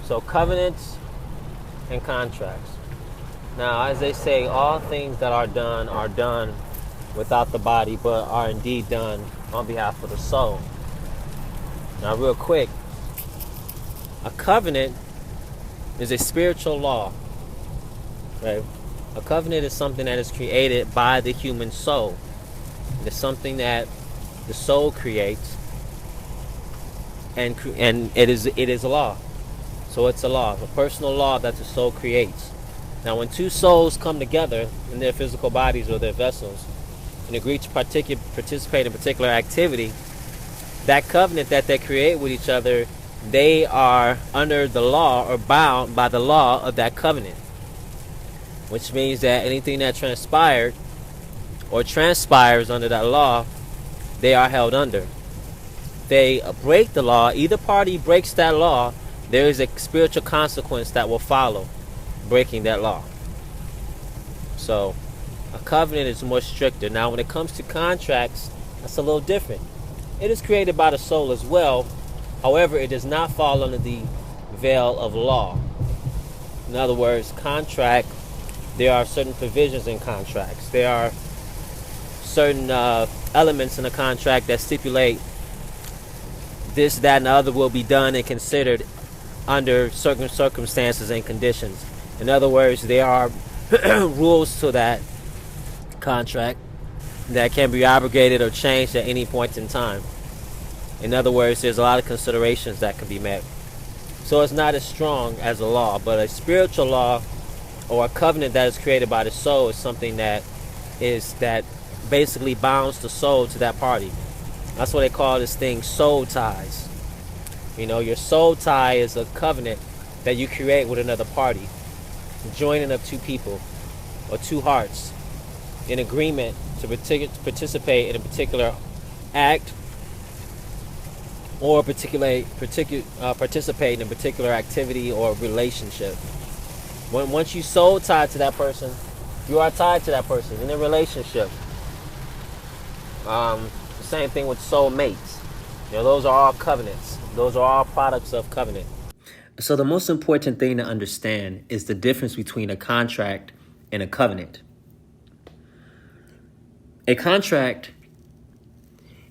So covenants and contracts. Now, as they say, all things that are done without the body, but are indeed done on behalf of the soul. Now, real quick, a covenant is a spiritual law, right? A covenant is something that is created by the human soul. It's something that the soul creates, and it is a law. So it's a law, a personal law that the soul creates. Now, when two souls come together in their physical bodies or their vessels and agree to participate in particular activity, that covenant that they create with each other, they are under the law or bound by the law of that covenant, which means that anything that transpired or transpires under that law, they are held under. They break the law, either party breaks that law, there is a spiritual consequence that will follow breaking that law. So a covenant is more stricter. Now, when it comes to contracts, that's a little different. It is created by the soul as well. However, it does not fall under the veil of law. In other words, contract, there are certain provisions in contracts. There are certain elements in a contract that stipulate this, that, and the other will be done and considered under certain circumstances and conditions. In other words, there are rules to that contract that can be abrogated or changed at any point in time. In other words, there's a lot of considerations that can be met. So it's not as strong as a law, but a spiritual law or a covenant that is created by the soul is something that basically bounds the soul to that party. That's what they call this thing, soul ties. You know, your soul tie is a covenant that you create with another party, joining of two people or two hearts in agreement to participate in a particular act or participate in a particular activity or relationship. Once you soul tied to that person, you are tied to that person in a relationship. Same thing with soul mates. You know, those are all covenants. Those are all products of covenant. So the most important thing to understand is the difference between a contract and a covenant. A contract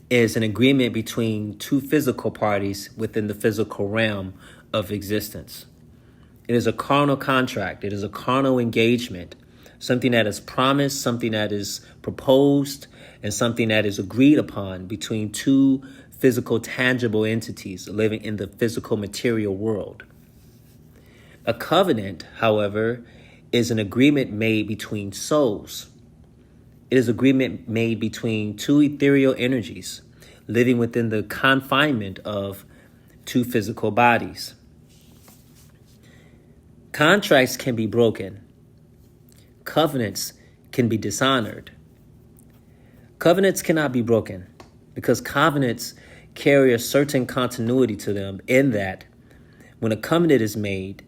is an agreement between two physical parties within the physical realm of existence. It is a carnal contract. It is a carnal engagement, something that is promised, something that is proposed, and something that is agreed upon between two physical, tangible entities living in the physical material world. A covenant, however, is an agreement made between souls. It is agreement made between two ethereal energies living within the confinement of two physical bodies. Contracts can be broken. Covenants can be dishonored. Covenants cannot be broken because covenants carry a certain continuity to them in that when a covenant is made,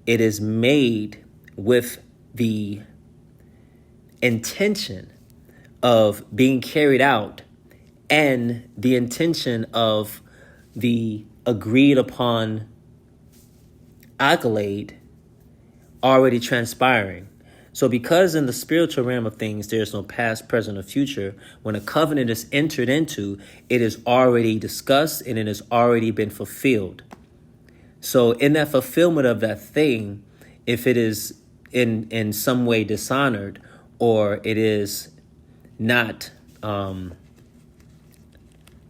it is made with the intention of being carried out and the intention of the agreed upon accolade already transpiring. So because in the spiritual realm of things, there's no past, present, or future, when a covenant is entered into, it is already discussed and it has already been fulfilled. So in that fulfillment of that thing, if it is in some way dishonored or it is not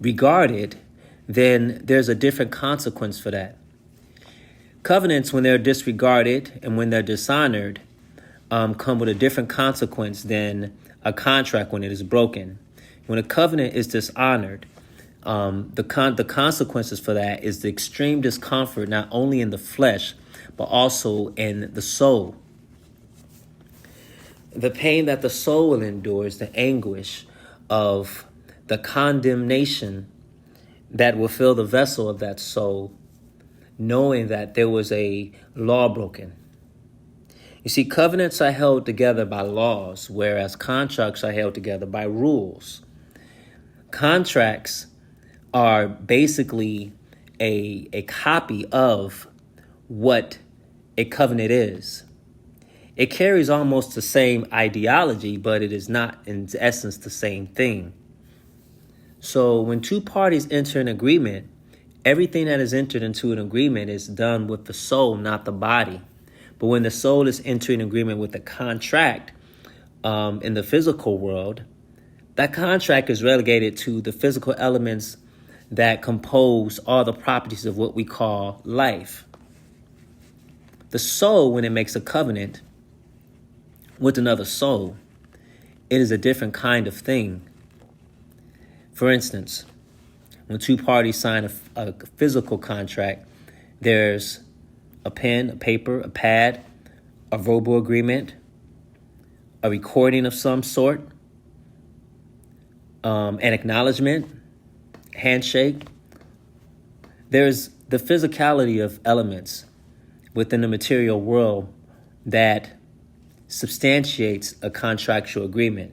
regarded, then there's a different consequence for that. Covenants, when they're disregarded and when they're dishonored, come with a different consequence than a contract when it is broken. When a covenant is dishonored, the consequences for that is the extreme discomfort, not only in the flesh, but also in the soul. The pain that the soul will endure is the anguish of the condemnation that will fill the vessel of that soul, knowing that there was a law broken. You see, covenants are held together by laws, whereas contracts are held together by rules. Contracts are basically a copy of what a covenant is. It carries almost the same ideology, but it is not in essence the same thing. So when two parties enter an agreement, everything that is entered into an agreement is done with the soul, not the body. But when the soul is entering agreement with a contract in the physical world, that contract is relegated to the physical elements that compose all the properties of what we call life. The soul, when it makes a covenant with another soul, it is a different kind of thing. For instance, when two parties sign a physical contract, there's a pen, a paper, a pad, a verbal agreement, a recording of some sort, an acknowledgement, handshake. There's the physicality of elements within the material world that substantiates a contractual agreement.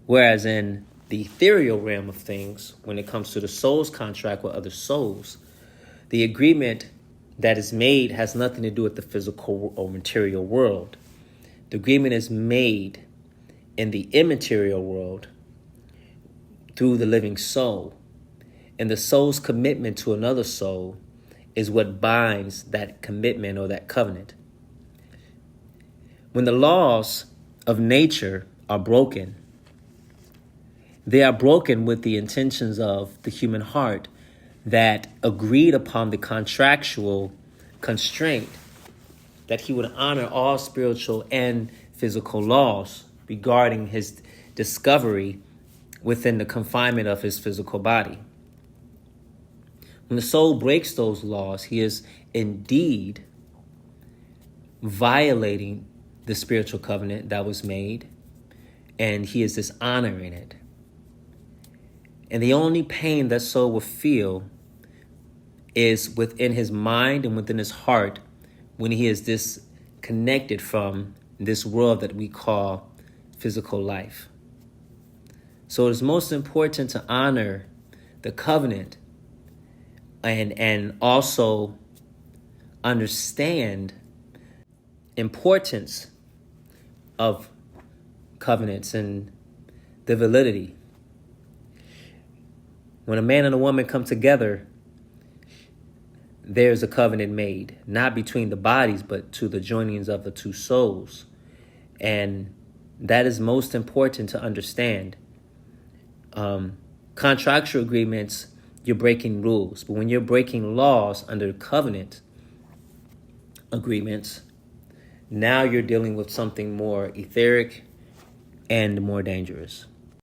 Whereas in the ethereal realm of things, when it comes to the soul's contract with other souls, the agreement that is made has nothing to do with the physical or material world. The agreement is made in the immaterial world through the living soul. And the soul's commitment to another soul is what binds that commitment or that covenant. When the laws of nature are broken, they are broken with the intentions of the human heart that agreed upon the contractual constraint that he would honor all spiritual and physical laws regarding his discovery within the confinement of his physical body. When the soul breaks those laws, he is indeed violating the spiritual covenant that was made, and he is dishonoring it. And the only pain that soul will feel is within his mind and within his heart when he is disconnected from this world that we call physical life. So it is most important to honor the covenant and also understand importance of covenants and the validity. When a man and a woman come together, there's a covenant made, not between the bodies, but to the joinings of the two souls. And that is most important to understand. Contractual agreements, you're breaking rules. But when you're breaking laws under covenant agreements, now you're dealing with something more etheric and more dangerous.